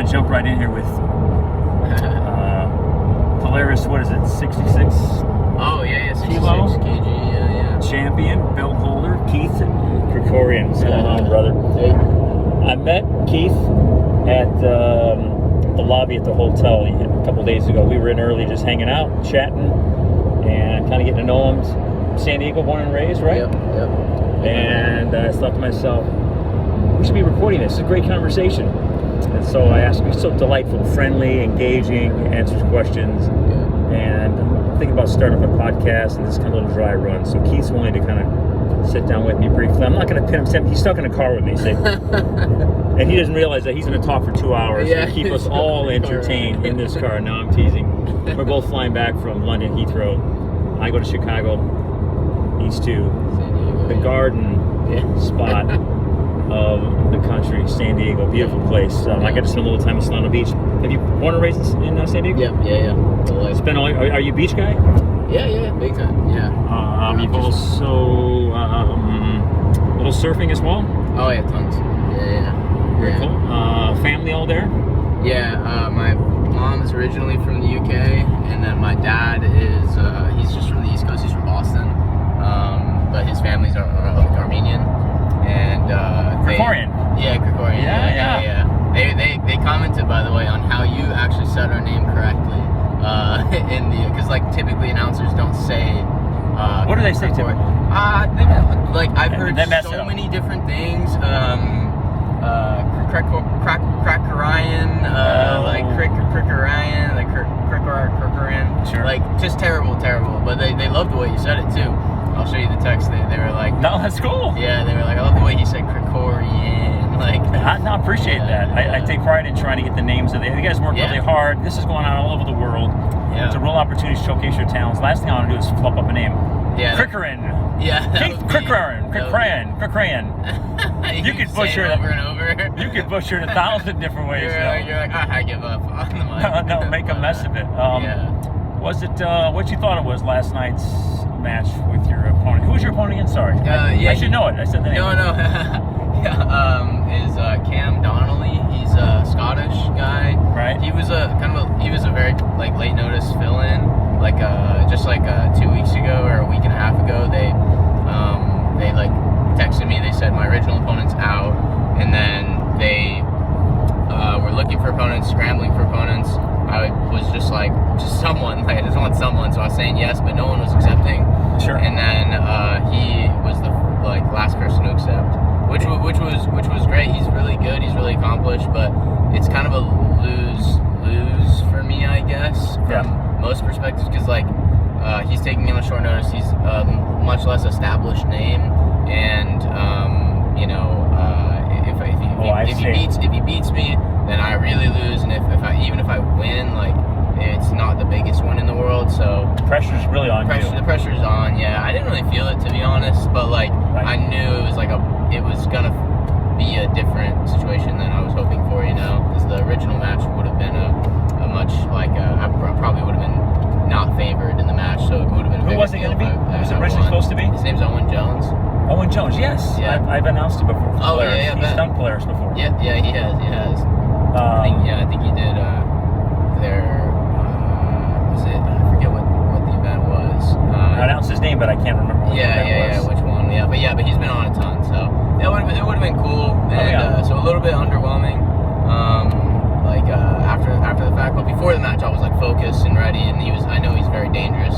want to jump right in here with Polaris. What is it? 66. Oh yeah, 66 Kilo? kg. Yeah. Champion, belt holder, Keith Krikorian. What's going on, brother? Hey. I met Keith at the lobby at the hotel a couple days ago. We were in early, just hanging out, chatting, and kind of getting to know him. San Diego, born and raised, right? Yep. And I thought to myself, we should be recording this. It's a great conversation. And so I asked him, he's so delightful, friendly, engaging, answers questions. Yeah. And I'm thinking about starting up a podcast and this kind of little dry run. So Keith's willing to kind of sit down with me briefly. I'm not going to pin him. He's stuck in a car with me. So, and he doesn't realize that he's going to talk for 2 hours Yeah, to keep us all entertained in this car. No, I'm teasing. We're both flying back from London Heathrow. I go to Chicago. These two. The garden spot of the country, San Diego, beautiful place. I got to spend a little time at Solana Beach. Have you born and raised in San Diego? Yeah. Spend all. Are you a beach guy? Yeah, big time. Yeah. You've also a little surfing as well. Oh yeah, tons. Yeah. Very cool. Family all there? Yeah. My mom is originally from the UK, and then my dad is he's just from the East Coast. He's from Boston, but his family's are Armenian. And Krikorian. Yeah, Krikorian. Yeah. They commented, by the way, on how you actually said our name correctly. In the because like typically announcers don't say. What do they say typically? I've heard so many different things. Krikorian, Krikorian. Sure. Like just terrible. But they loved the way you said it too. I'll show you the text. They were like, no, that's cool. Yeah, they were like, I love the way he said Krikorian. Like, I appreciate that. I take pride in trying to get the names of the. You guys work really hard. This is going on all over the world. Yeah. It's a real opportunity to showcase your talents. Last thing I want to do is flip up a name. Yeah. Krikorian. Yeah. Keith Krikorian. You could butcher it over and over. You could butcher it 1,000 different ways. You're like, I give up on the mic. No, make a mess of it. Was it what you thought it was last night's match with your opponent? Who was your opponent again? Sorry. I should know it. I said the name. No. Is Cam Donnelly. He's a Scottish guy. Right. He was a very like late notice fill in. Like just like 2 weeks ago or a week and a half ago, they like texted me. They said my original opponent's out, and then they were looking for opponents, scrambling for opponents. I was just someone. Like I just want someone, so I was saying yes, but no one was accepting. Sure. And then he was the last person to accept, which was great. He's really good. He's really accomplished, but it's kind of a lose for me, I guess, from most perspectives, because he's taking me on short notice. He's much less established name, and if he beats me, then I really lose. And if I win, it's not the biggest win in the world. So the pressure's really on you. The pressure's on. Yeah, I didn't really feel it, to be honest, but I knew it was gonna be a different situation than I was hoping for. Because the original match would have been a much I probably would have been not favored in the match, so it would have been. Who was it going to be? Who was it originally supposed to be? His name's Owen Jones. Owen Jones, yes. Yeah. I've announced it before. Polaris. Yeah. He's done Polaris before. Yeah, he has. I think he did was it? I forget what the event was. I announced his name, but I can't remember what which one. But he's been on a ton, so it would have been cool. And so a little bit underwhelming. After the fact, but before the match, I was focused and ready, and I know he's very dangerous,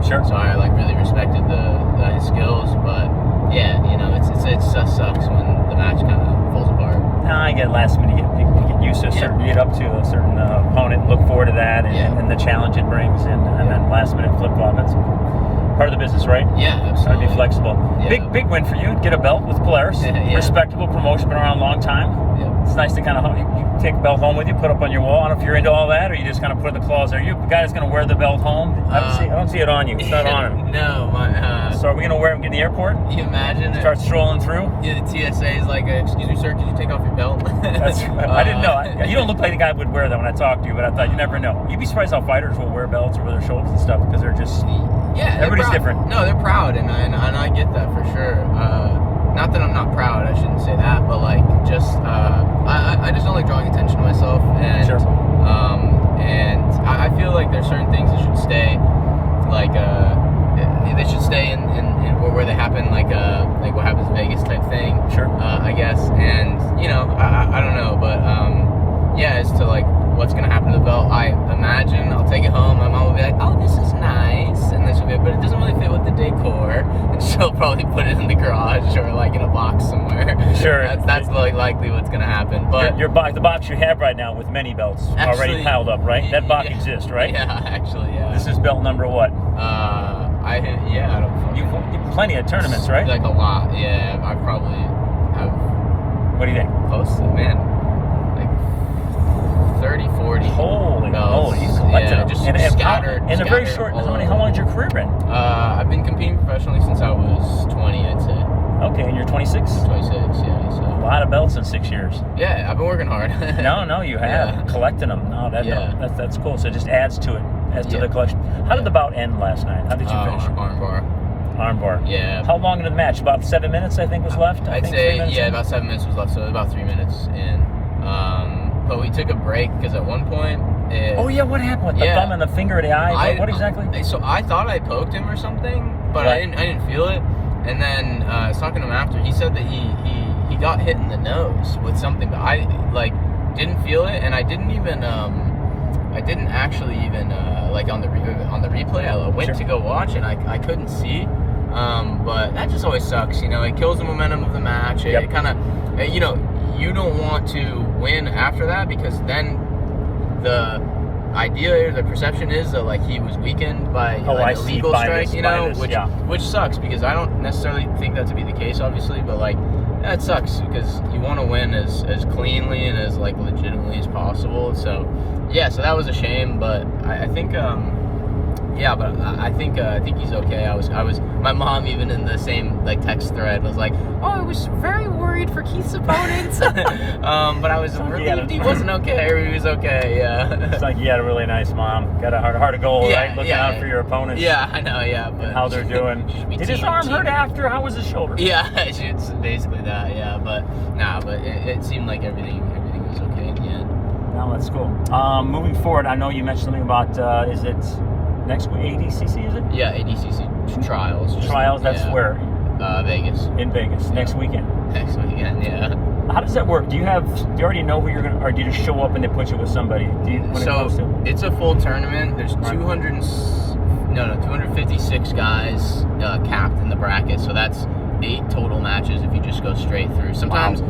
Sure. So I really respected his skills, but it just sucks when the match kind of falls apart. I get last minute. You get used to get up to a certain opponent, look forward to that, and the challenge it brings, and then last minute flip flop. It's part of the business, right? Yeah, absolutely. Try to be flexible. Yeah. Big win for you. Get a belt with Polaris. Respectable promotion, been around a long time. Yeah. It's nice to kind of you take a belt home with you, put up on your wall. I don't know if you're into all that, or you just kind of put in the clause. Are you the guy that's going to wear the belt home? I don't see it on you. It's not on him. No, so are we going to wear him in the airport? You imagine start strolling through? Yeah, the TSA is like, excuse me, sir, could you take off your belt? That's I didn't know. You don't look like the guy who would wear that when I talked to you, but I thought you never know. You'd be surprised how fighters will wear belts over their shoulders and stuff because they're just everybody's different. No, they're proud, and I get that for sure. Not that I'm not proud, I shouldn't say that, but I just don't like drawing attention to myself. myself, and Sure. and I feel like there's certain things that should stay, like they should stay in where they happen, like what happens in Vegas type thing. Sure. I guess, and I don't know, but yeah, as to like what's gonna happen to the belt, I imagine I'll take it home. My mom will be like, "Oh, this is nice," and this will be, but it doesn't really fit with the decor, and she'll probably put it in the garage or like in a box somewhere. Sure. That's like likely what's gonna happen. But the box you have right now with many belts already Actually, piled up, right? That box yeah. exists, right? Yeah, actually, yeah. This is belt number what? I don't fucking You've plenty of tournaments, right? Like a lot, yeah. I probably have What do you think? close to, man, like 30, 40. Holy belts. moly, you collected Yeah, them. just and scattered. in a very scattered short. all How over. long has your career been? I've been competing professionally since I was 20, I'd say. Okay, and you're 26. 26, yeah. A So lot of belts in 6 years. yeah, I've been working hard. No, you have Yeah. collecting them. No, Yeah. that's cool. So it just adds to it, to Yeah. the collection. How did the bout end last night? How did you finish? Armbar. Armbar. Yeah. How long into the match? About 7 minutes, I think, was left. I'd think, say 3 minutes in? about 7 minutes was left, so it was about 3 minutes in. But we took a break because at one point. Oh yeah, what happened with the Yeah. thumb and the finger of the eye? What exactly? So I thought I poked him or something, but Right. I didn't feel it. And then I was talking to him after. He said that he got hit in the nose with something, but I didn't feel it, and I didn't even actually even like on the replay. I went Sure. to go watch, and I couldn't see. But that just always sucks, It kills the momentum of the match. Yep. It kind of, you don't want to win after that, because then the idea or the perception is that like he was weakened by Oh, I an see. illegal By strike, this, by this, which yeah. which sucks, because I don't necessarily think that to be the case, obviously, but like that sucks because you want to win as cleanly and as like legitimately as possible. So yeah, so that was a shame, but I think yeah, but I think he's okay. I was my mom, even in the same like text thread, was like, "Oh, I was very worried for Keith's opponents," but I was relieved he wasn't okay, or he was okay. Yeah. It's like you had a really nice mom. Got a heart of gold, Yeah, right? Looking yeah. out for your opponents. Yeah, I know. Yeah, but And how they're doing. Did his arm hurt after? How was his shoulder? Yeah, it's basically that. Yeah, but it seemed like everything was okay in the end. No, that's cool. Moving forward, I know you mentioned something about is it next week? ADCC, is it? Yeah, ADCC trials. Trials. That's yeah. where Vegas. in Vegas next weekend. Next weekend, yeah. How does that work? Do you already know who you're gonna, or do you just show up and they put you with somebody? When it comes to? It's a full tournament. There's Right. 256 guys capped in the bracket. So that's 8 total matches if you just go straight through. Sometimes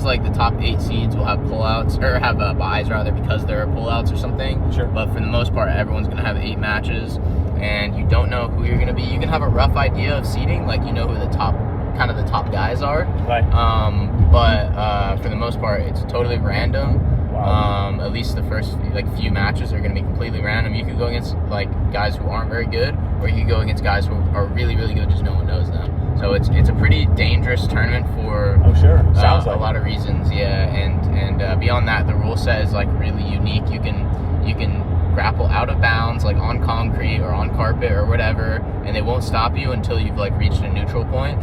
like the top 8 seeds will have pullouts, or have buys rather, because there are pullouts or something. Sure. But for the most part, everyone's gonna have 8 matches, and you don't know who you're gonna be. You can have a rough idea of seeding, like who the top guys are. Right. But for the most part, it's totally random. Wow. At least the first few matches are going to be completely random. You could go against like guys who aren't very good, or you could go against guys who are really, really good, just no one knows them. So it's a pretty dangerous tournament for Oh sure. Sounds like a lot of reasons. Yeah, and beyond that, the rule set is like really unique. You can grapple out of bounds, like on concrete or on carpet or whatever, and they won't stop you until you've like reached a neutral point.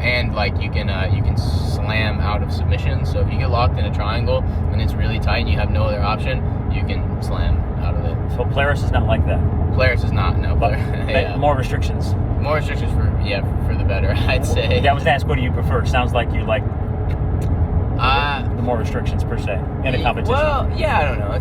And like you can slam out of submission. So if you get locked in a triangle and it's really tight and you have no other option, you can slam out of it. So Polaris is not like that. Polaris is not, no. But Yeah. more restrictions. More restrictions for the better, I'd say. Yeah, I was gonna ask, what do you prefer? Sounds like you like the more restrictions per se in a competition. Well, yeah, I don't know. I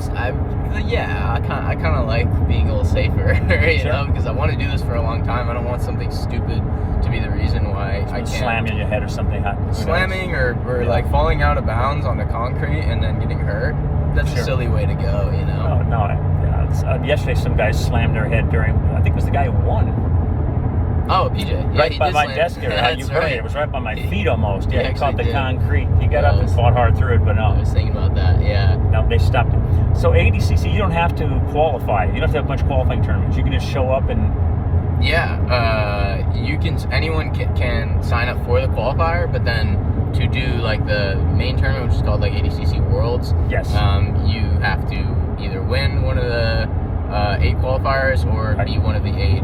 kind of like being a little safer, Sure. because I want to do this for a long time. I don't want something stupid to be the reason why I can't. Slam you in your head or something. Who knows? Slamming or Yeah. like falling out of bounds on the concrete and then getting hurt. That's Sure. a silly way to go, Oh, no. Yesterday, some guys slammed their head during. I think it was the guy who won. Oh, PJ. Yeah, Right he by did my slam. desk here. How you That's heard right. it? It was right by my He- feet almost. Yeah, he he caught the actually did. concrete. He got Yeah, up I and was- fought hard through it, but I no. was thinking about that. Yeah. No, they stopped it. So ADCC, you don't have to qualify. You don't have to have a bunch of qualifying tournaments. You can just show up and. Yeah. Anyone can sign up for the qualifier, but then to do like the main tournament, which is called like ADCC Worlds. Yes. You have to either win one of the 8 qualifiers or Right. be one of the 8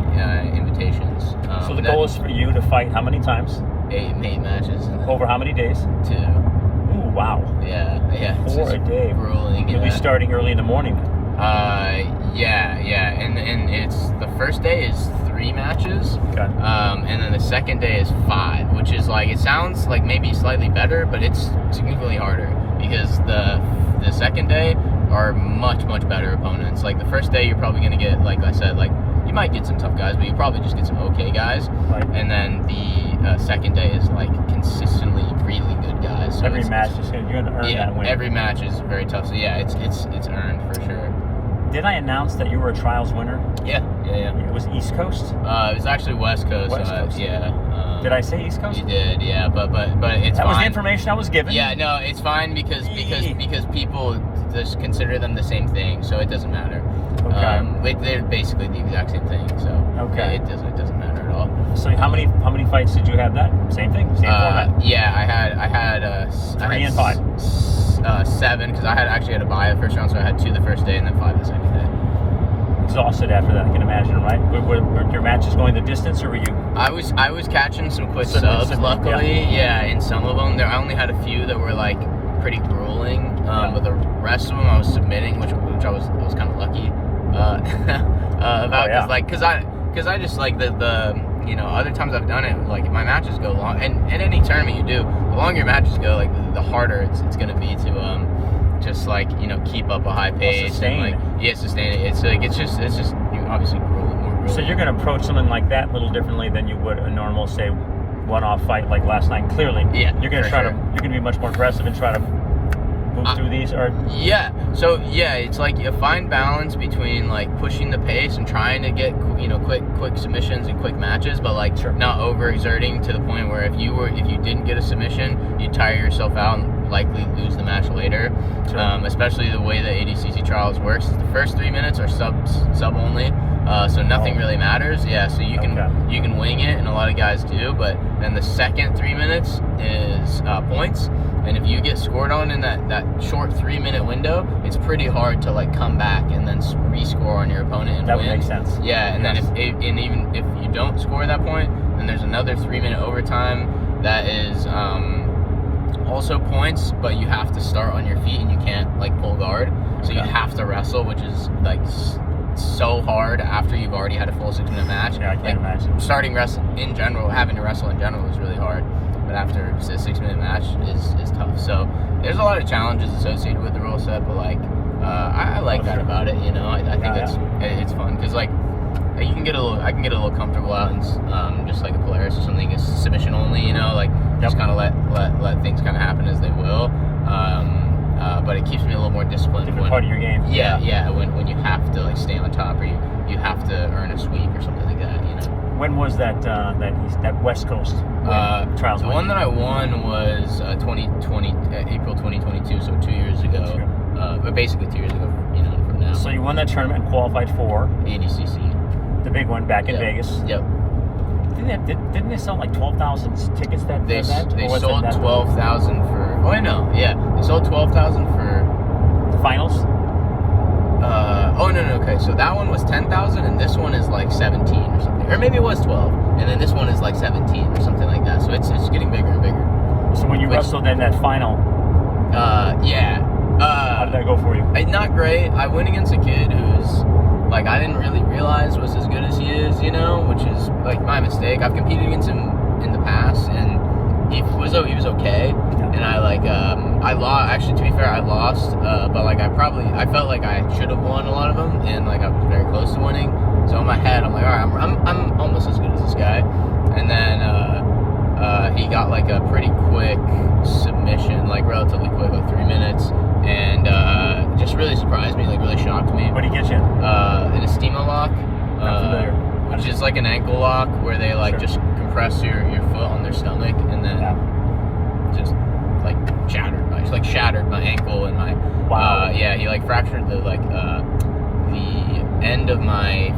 invitations. So the goal is for you to fight how many times? 8 matches. Over how many days? 2. Ooh, wow. Yeah. 2 4 a day. Grueling. You'll be starting early in the morning. Yeah, and it's the first day is 3 matches, Okay. and then the second day is 5, which is like, it sounds like maybe slightly better, but it's significantly harder because the second day are much better opponents. Like the first day, you're probably gonna get, like I said, like you might get some tough guys, but you probably just get some okay guys. Right. And then the second day is like consistently really good guys. So Every match is you're gonna earn that win. every match is very tough. So yeah, it's earned for sure. Did I announce that you were a trials winner? Yeah. It was East Coast. It was actually West Coast. West Coast. Yeah. Did I say East Coast? You did, yeah, but it's That fine. was the information I was given. Yeah, no, it's fine because people just consider them the same thing, so it doesn't matter. Okay. They're basically the exact same thing, so Okay. it doesn't matter at all. So how many fights did you have that? Same thing? Same format? Yeah, I had 3 and 5. 7 because I had to buy the first round, so I had 2 the first day and then 5 the second day. Exhausted after that, I can imagine, right? Were your matches going the distance, or were you? I was catching some quick Similar, subs, luckily. Yeah, in some of them, I only had a few that were like pretty grueling, but the rest of them I was submitting, which I was kind of lucky about, because I just like the other times I've done it, like my matches go long, and in any tournament you do, the longer your matches go, like the harder it's gonna be to just like keep up a high pace sustain and like sustain it. It's just obviously more grueling. So you're going to approach something like that a little differently than you would a normal, say, one-off fight like last night. Clearly, you're going to try to. You're going to be much more aggressive and try to move through these. Or so it's like a fine balance between like pushing the pace and trying to get quick submissions and quick matches, but like not overexerting to the point where if you didn't get a submission, you'd tire yourself out and likely lose the match later. Especially the way the ADCC trials works is the first 3 minutes are sub only, so nothing really matters. So you can wing it, and a lot of guys do, but then the second 3 minutes is points, and if you get scored on in that short 3 minute window, it's pretty hard to like come back and then rescore on your opponent and that win. would make sense. And then even if you don't score at that point, then there's another 3 minute overtime that is also points, but you have to start on your feet and you can't like pull guard, so you have to wrestle, which is like so hard after you've already had a full 6 minute match. I can't imagine. Starting in general, having to wrestle in general is really hard, but after a 6 minute match is tough. So there's a lot of challenges associated with the rule set, but like I like that about it. I think it's fun because like I can get a little comfortable out and just like a Polaris or something is submission only, just kind of let things kind of happen as they will. But it keeps me a little more disciplined. Different part of your game. Yeah. When you have to like stay on top, or you have to earn a sweep or something like that. When was that West Coast trials? The one that I won was 2020, April 2022, so 2 years ago. But basically 2 years ago, from now. So you won that tournament and qualified for ADCC, the big one back in Vegas. Yep. Didn't they sell like 12,000 tickets that event? They sold 12,000 for. Oh, I know. Yeah, they sold 12,000 for the finals. No. Okay, so that one was 10,000, and this one is like 17 or something, or maybe it was 12, and then this one is like 17 or something like that. So it's getting bigger and bigger. So when you wrestled in that final, how did that go for you? Not great. I went against a kid who's like I didn't really realize was as good as he is, which is like my mistake. I've competed against him in the past, and he was okay. And I lost. Actually, to be fair, I lost. But like I felt like I should have won a lot of them, and like I was very close to winning. So in my head, I'm like, all right, I'm almost as good as this guy. And then he got like a pretty quick submission, like relatively quick, like 3 minutes, and just really surprised me, like really shocked me. What did he get you in? In a Stemo lock, which is like an ankle lock where they like just compress your foot on their stomach, and then just like shattered my ankle and my he like fractured the end of my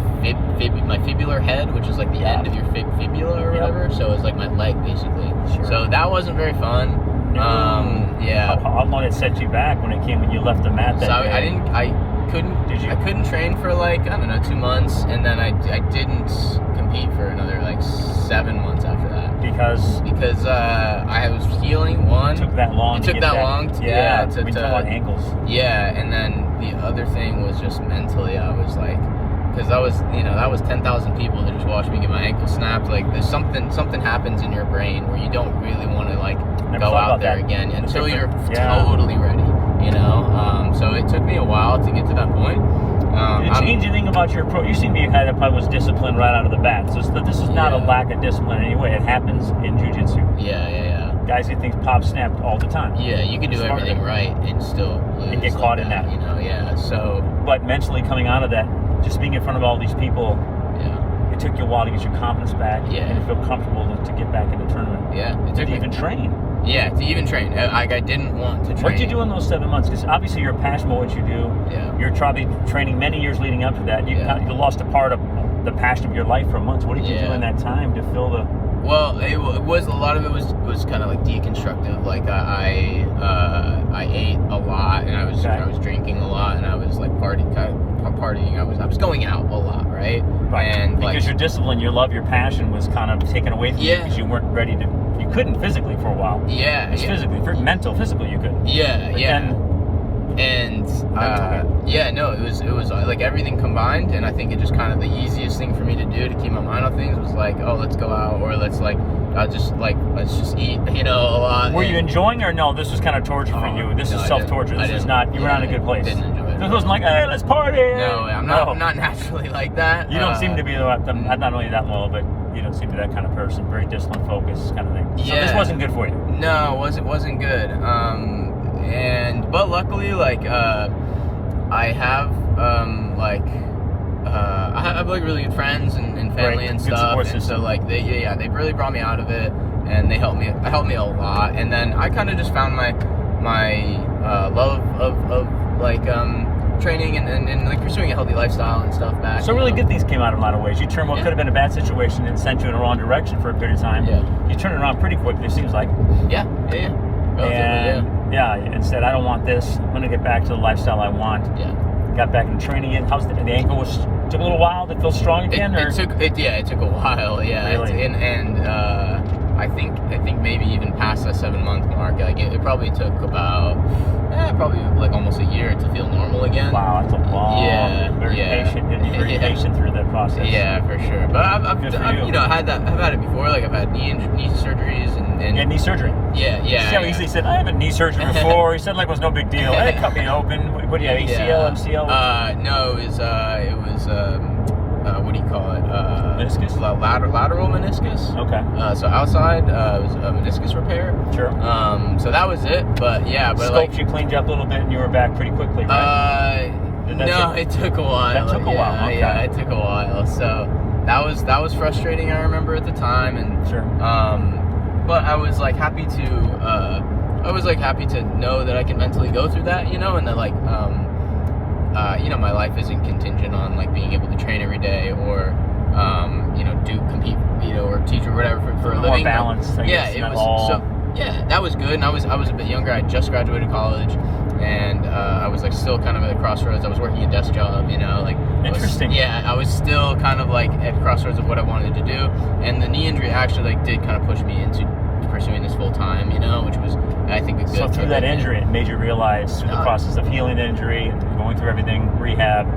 my fibular head, which is like the end of your fibula or whatever. So it's like my leg basically. So that wasn't very fun. How long it set you back when you left the mat? So I couldn't train for like, I don't know, 2 months, and then I didn't compete for another like 7 months after that. Because I was healing. One, it took that long. It to took get that back. long. Yeah, to we talk about ankles. Yeah, and then the other thing was just mentally, I was like, because that was 10,000 people that just watched me get my ankle snapped. Like, there's something happens in your brain where you don't really want to like go out there again until you're totally ready. So it took me a while to get to that point. Did it change anything about your approach? You seem to be a guy that probably was disciplined right out of the bat. So this is not a lack of discipline in any way. It happens in jiu-jitsu. Yeah. Guys get things pop snapped all the time. Yeah, you can do everything right and still lose. And get caught in that. So. But mentally coming out of that, just being in front of all these people, it took you a while to get your confidence back and to feel comfortable to get back in the tournament. Yeah. It took to even train. Yeah, to even train. I didn't want to train. What did you do in those 7 months? Because obviously you're passionate about what you do. Yeah. You're probably training many years leading up to that. You lost a part of the passion of your life for months. What did you do in that time to fill the... Well, it was a lot of it was kind of like deconstructive. Like I ate a lot, and I was drinking a lot, and I was like partying. I was going out a lot, right? And because your discipline, your love, your passion was kind of taken away from you because you weren't ready to. You couldn't physically for a while. Physically, for physical, you couldn't. It was like everything combined, and I think it just kind of the easiest thing for me to do to keep my mind on things was like, oh, let's go out, or let's just eat, a lot. Were you enjoying it, or no? This was kind of torture for you. This is self-torture. This is not. You were not in a good place. Didn't enjoy it. This wasn't like, hey, let's party. No, I'm not naturally like that. You don't seem to be not only that well, but you don't seem to be that kind of person. Very disciplined, focused kind of thing. So this wasn't good for you. No, it wasn't good. But luckily, I have really good friends and family and stuff, and so they really brought me out of it, and they helped me a lot. And then I kind of just found my love of training and like pursuing a healthy lifestyle and stuff back. So really good things came out of a lot of ways. You turned what could have been a bad situation and sent you in the wrong direction for a period of time. You turned it around pretty quickly, it seems like. Instead, I don't want this. I'm going to get back to the lifestyle I want. Got back in training again. How's the ankle took a little while to feel strong again? It took a while. Really? I think maybe even past that 7-month mark. Like it probably took about almost a year to feel normal again. Wow, that's a long. Very patient. You're very patient through that process. Yeah, for sure. But I've had it before. Like I've had knee surgeries and knee surgery. Yeah. See how easy he said, I have a knee surgery before. He said like it was no big deal. And it cut me open. What do you have? ACL, MCL? No, it was what do you call it? Meniscus? Lateral meniscus. Okay. So outside it was a meniscus repair. Sure. So that was it. But Scoped you, cleaned you up a little bit, and you were back pretty quickly, right? No, it took a while. That took a while. Okay. Yeah, it took a while. So that was frustrating. I remember at the time, and sure. But I was happy to know that I can mentally go through that, and that my life isn't contingent on being able to train every day or compete, or teach or whatever for a living. More balance. That was good. And I was a bit younger. I just graduated college, and I was still kind of at a crossroads. I was working a desk job, Interesting. I was still kind of at crossroads of what I wanted to do, and the knee injury actually did kind of push me into pursuing this full time, which was, I think, a good. So through that injury, it made you realize through the process of healing the injury and going through everything, rehab,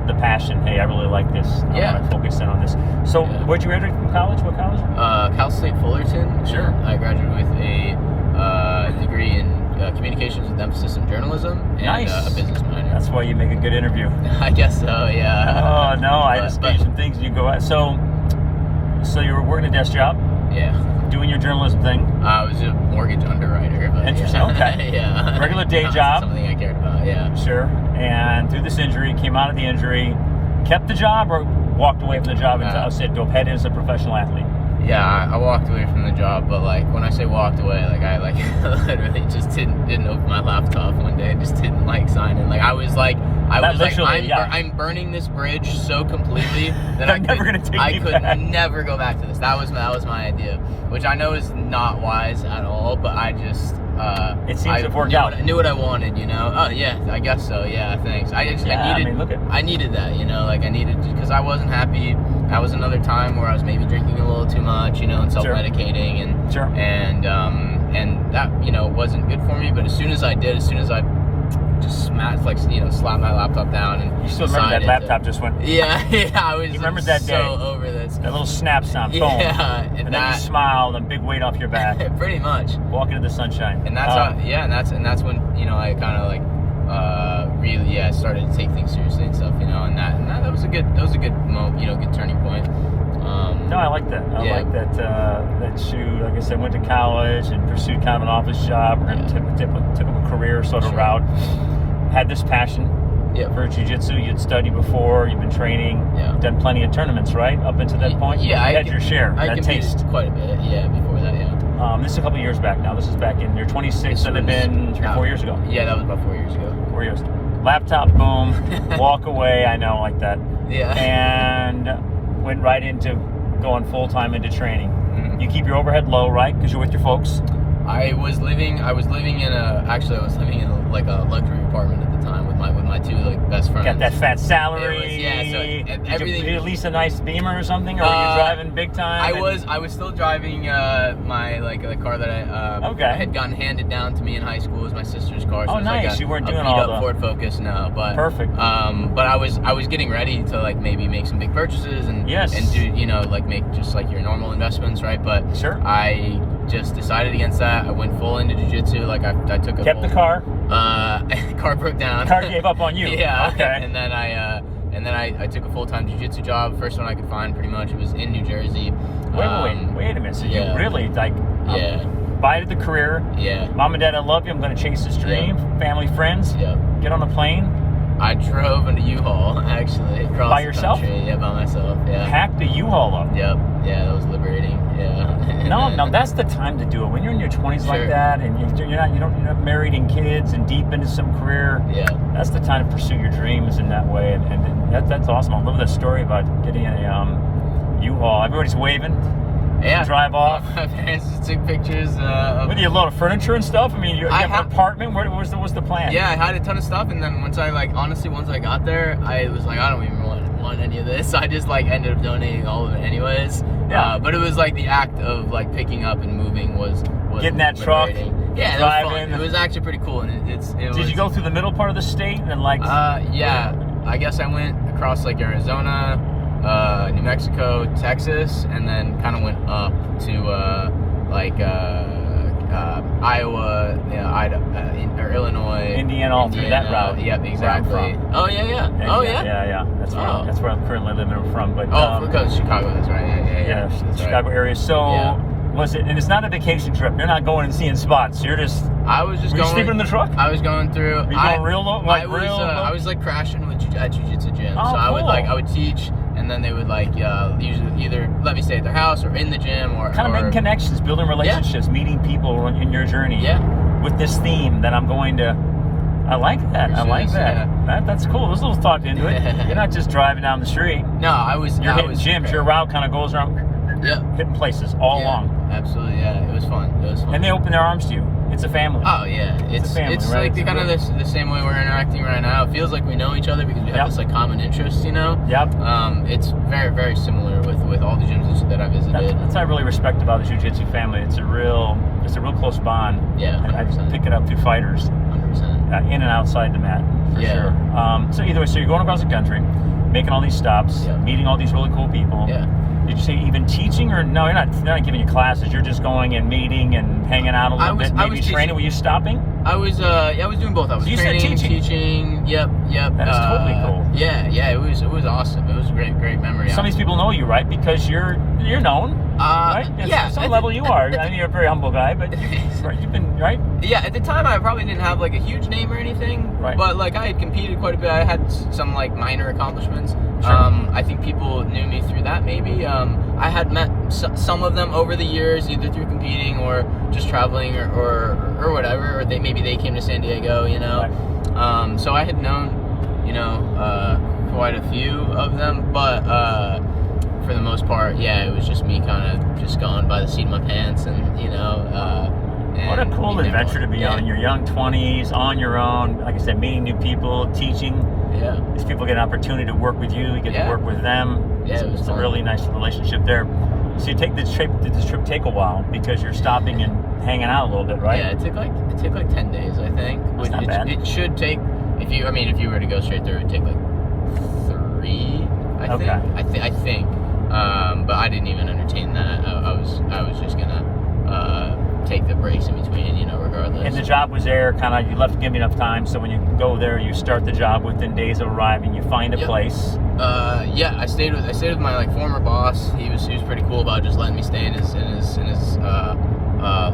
the passion. Hey, I really like this. I want to focus in on this. So, where'd you graduate from college? What college? Cal State Fullerton. Sure. I graduated with a degree in communications with emphasis in journalism and a business minor. That's why you make a good interview. I guess so. Yeah. Oh no, I just gave you some things you go at. So you were working a desk job. Yeah. Doing your journalism thing. I was a mortgage underwriter. But interesting. Okay. Yeah. Regular day job. Something I cared about. Yeah. Sure. And through this injury, came out of the injury, kept the job, or walked away from the job and said, "Go head in as a professional athlete." Yeah, I walked away from the job, but when I say walked away, I literally just didn't open my laptop one day. I just didn't sign in. I'm burning this bridge so completely that I could never go back to this. That was my idea, which I know is not wise at all, but I It seems to have worked knew out. I knew what I wanted, you know. Oh yeah, I guess so. Yeah, thanks. I needed that, you know. Like I needed, because I wasn't happy. That was another time where I was maybe drinking a little too much, you know, and self-medicating, and that, you know, wasn't good for me. But as soon as I just smashed, like, you know, slapped my laptop down, and you still remember that laptop just went. Yeah, I was. You remember that so day? Over this. That little snap sound. Boom. Yeah, and then you smiled, and big weight off your back. Pretty much. Walking in the sunshine. And that's and that's when, you know, I kind of like really started to take things seriously and stuff, you know, and that was a good you know, good turning point. No, I like that. I like that. That you, like I said, went to college and pursued kind of an office job or a typical career sort of route. Had this passion for jiu-jitsu. You'd studied before. You've been training. Done plenty of tournaments, right? Up until that point. Yeah, you had your share. I taste quite a bit. Yeah, before that. Yeah. This is a couple years back now. This is back in, you're 26, so they've been 3-4 years ago. Yeah, that was about 4 years ago. 4 years. Laptop, boom, walk away. I know, like that. Yeah. And went right into going full-time into training. You keep your overhead low, right? Because you're with your folks. I was living in a like a luxury apartment at the time with my two like best friends. Got that fat salary. So everything. Did you at least a nice Beamer or something, or were you driving big time? I was still driving my the car that I had gotten handed down to me in high school. It was my sister's car. So oh, nice! Like you weren't doing a all the Ford Focus, no, but perfect. But I was getting ready to like maybe make some big purchases and do, you know, like make just like your normal investments, right? But I just decided against that. I went full into jiu-jitsu. Like I took the car. Car broke down. The car gave up on you. Yeah. Okay. And then I took a full-time jiu-jitsu job. First one I could find, pretty much. It was in New Jersey. Wait a minute. So you really bided the career. Yeah. Mom and Dad, I love you. I'm going to chase this dream. Family, friends. Yeah. Get on a plane. I drove into U-Haul, actually, across by the yourself? Country. Yeah, by myself. Yeah. Packed the U-Haul up. Yep. Yeah, that was liberating. Yeah. No, that's the time to do it. When you're in your 20s like that, and you're not married and kids and deep into some career. Yeah. That's the time to pursue your dreams in that way, and that's awesome. I love that story about getting a U-Haul. Everybody's waving. Yeah. Drive off. My parents just took pictures. With you, a lot of furniture and stuff. I mean, you have an apartment. What was the plan? Yeah, I had a ton of stuff, and then once I got there, I was like, I don't even want any of this. I just like ended up donating all of it anyways. Yeah. But it was like the act of like picking up and moving was getting that truck. Yeah, that was fun. It was actually pretty cool, and Did you go through the middle part of the state and like? Yeah. I guess I went across like Arizona, New Mexico, Texas, and then kind of went up to Iowa, or Illinois, Indiana, through that route. Yep, exactly. Oh yeah. Yeah. That's where I'm currently living from. But because Chicago, that's right. Yeah. That's Chicago right. area. So was it? And it's not a vacation trip. You're not going and seeing spots. You're just. Were you sleeping in the truck? I was going through. Were you going real low? I was like crashing at jiu-jitsu gym. Oh, so cool. I would teach, and then they would like usually either let me stay at their house or in the gym or kind of making connections, building relationships, meeting people in your journey. Yeah. With this theme that I'm going to. I like that. That's cool. There's a little thought into it. You're not just driving down the street. No, You're hitting gyms. Your route kind of goes around. Hitting places all along. Absolutely, yeah. It was fun. And they open their arms to you. It's a family. Oh yeah, it's a family, it's right? Like kind of the same way we're interacting right now. It feels like we know each other because we have this like common interest, you know. Yep. It's very, very similar with all the gyms that I visited. That's what I really respect about the jiu-jitsu family. It's a real close bond. Yeah, 100%. I pick it up through fighters. 100%. In and outside the mat, for sure. So either way, so you're going across the country, making all these stops, meeting all these really cool people. Yeah. Did you say even teaching, or no? They're not giving you classes. You're just going and meeting and hanging out a little bit. Maybe training. Were you stopping? I was doing both. I was training, teaching. Yep. That's totally cool. Yeah. It was awesome. It was a great memory. Some of these people know you, right? Because you're known. Right? At some level you are. I mean, you're a very humble guy, but you've been right. Yeah, at the time I probably didn't have like a huge name or anything. Right. But like I had competed quite a bit. I had some like minor accomplishments. Sure. I think people knew me through that maybe. I had met some of them over the years, either through competing or just traveling or whatever. Or maybe they came to San Diego, you know. Right. So I had known, quite a few of them, but for the most part, it was just me kind of just going by the seat of my pants and And What a cool you never adventure to be on in your young 20s, on your own. Like I said, meeting new people, teaching. Yeah. These people get an opportunity to work with you. You get to work with them. Yeah, it was it's a fun. really nice relationship there. So you take this trip. Did this trip take a while because you're stopping and hanging out a little bit, right? Yeah, it took like 10 days, I think. That's not bad. It should take, if you were to go straight through, it'd take like 3, I think. But I didn't even entertain that. I was just gonna take the breaks in between, regardless. And the job was there, kind of. You left to give me enough time, so when you go there, you start the job within days of arriving. You find a place. Yeah, I stayed with my like former boss. He was pretty cool about just letting me stay in his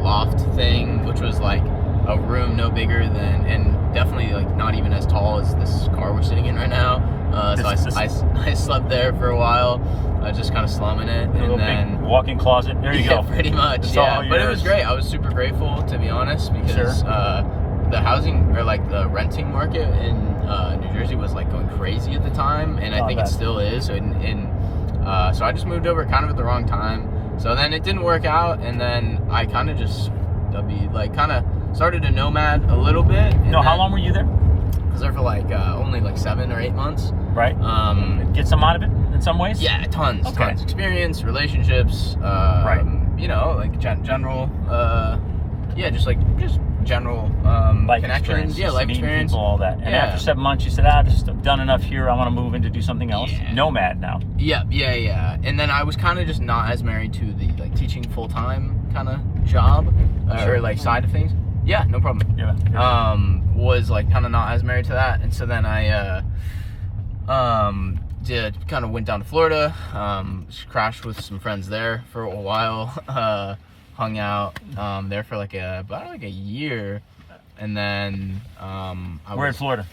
loft thing, which was like a room no bigger than, and definitely like not even as tall as this car we're sitting in right now. So I slept there for a while, just kind of slumming it, and then big walk-in closet. There you go. Pretty much. It's yeah, all but it yours. was great. I was super grateful, to be honest, because the housing or like the renting market in New Jersey was like going crazy at the time, and I think it still is. So so I just moved over kind of at the wrong time. So then it didn't work out, and then I kind of just started to nomad a little bit. How long were you there? I was there for like only like 7 or 8 months. Right. Get some out of it in some ways. Yeah, tons experience, relationships. Right. Like general. Just general life connections. experience. Yeah, life meeting experience. people, all that. And after 7 months, you said, I've done enough here. I want to move in to do something else. Yeah. Nomad now. Yeah. And then I was kind of just not as married to the like teaching full time kind of job or like side of things. Yeah, no problem. Yeah. Was like kind of not as married to that, and so then I kind of went down to Florida, crashed with some friends there for a while, hung out there for like about a year, and then Where in Florida?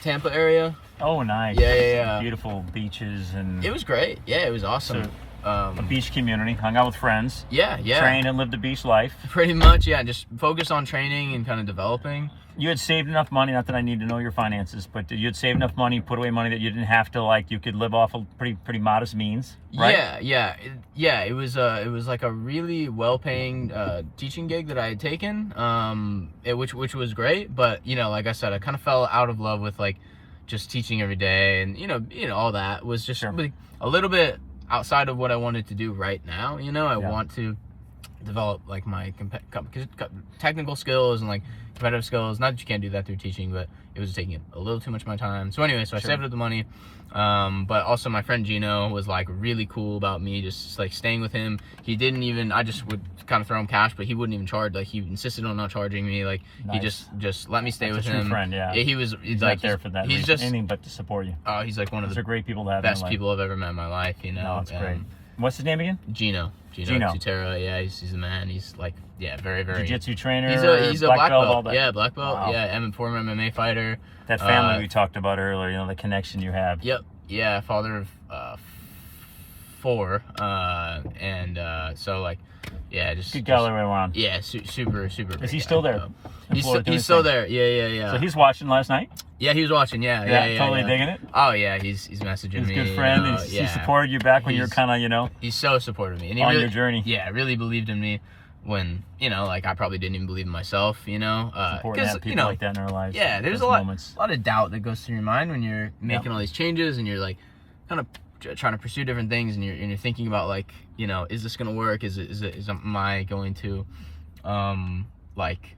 Tampa area. Oh, nice. Yeah. Beautiful beaches and. It was great. Yeah, it was awesome. A beach community, hung out with friends. Yeah. Trained and lived the beach life. Pretty much, yeah. Just focus on training and kind of developing. You had saved enough money, not that I need to know your finances, but you had saved enough money, put away money that you didn't have to, you could live off of pretty modest means, right? Yeah. It was like a really well-paying teaching gig that I had taken, which was great. But like I said, I kind of fell out of love with like just teaching every day, and all that was just a little bit outside of what I wanted to do right now. I want to develop like my technical skills and like competitive skills. Not that you can't do that through teaching, but it was taking a little too much of my time. So anyway, I saved up the money. But also my friend Gino was like really cool about me just like staying with him. He didn't even, I just would kind of throw him cash, but he wouldn't even charge. Like he insisted on not charging me. Like he just let me stay with him. Friend, yeah. He's like there for that. He's reason. just anything but to support you. Oh, he's like one of Those the are great people to have. best people I've ever met in my life. No, it's great. What's his name again? Gino Tutera. Yeah, he's the man. He's like, very, very. Jiu-jitsu trainer. He's a black belt. All that. Yeah, black belt. Wow. Yeah, former MMA fighter. That family we talked about earlier. The connection you have. Yep. Yeah, father of 4, so like, yeah, just good guy all the way around. Yeah, super. Is he still there? He's still there. Yeah. So he's watching last night. Yeah, he was watching. Yeah. Totally digging it. Oh yeah, he's messaging me. He's a good friend. He supported you back when you were kind of He's so supportive of me, and he on really, your journey. Yeah, really believed in me when like I probably didn't even believe in myself. It's important to have people like that in our lives. Yeah, there's a lot of doubt that goes through your mind when you're making all these changes, and you're like kind of trying to pursue different things, and you're thinking about like, is this gonna work? Am I going to like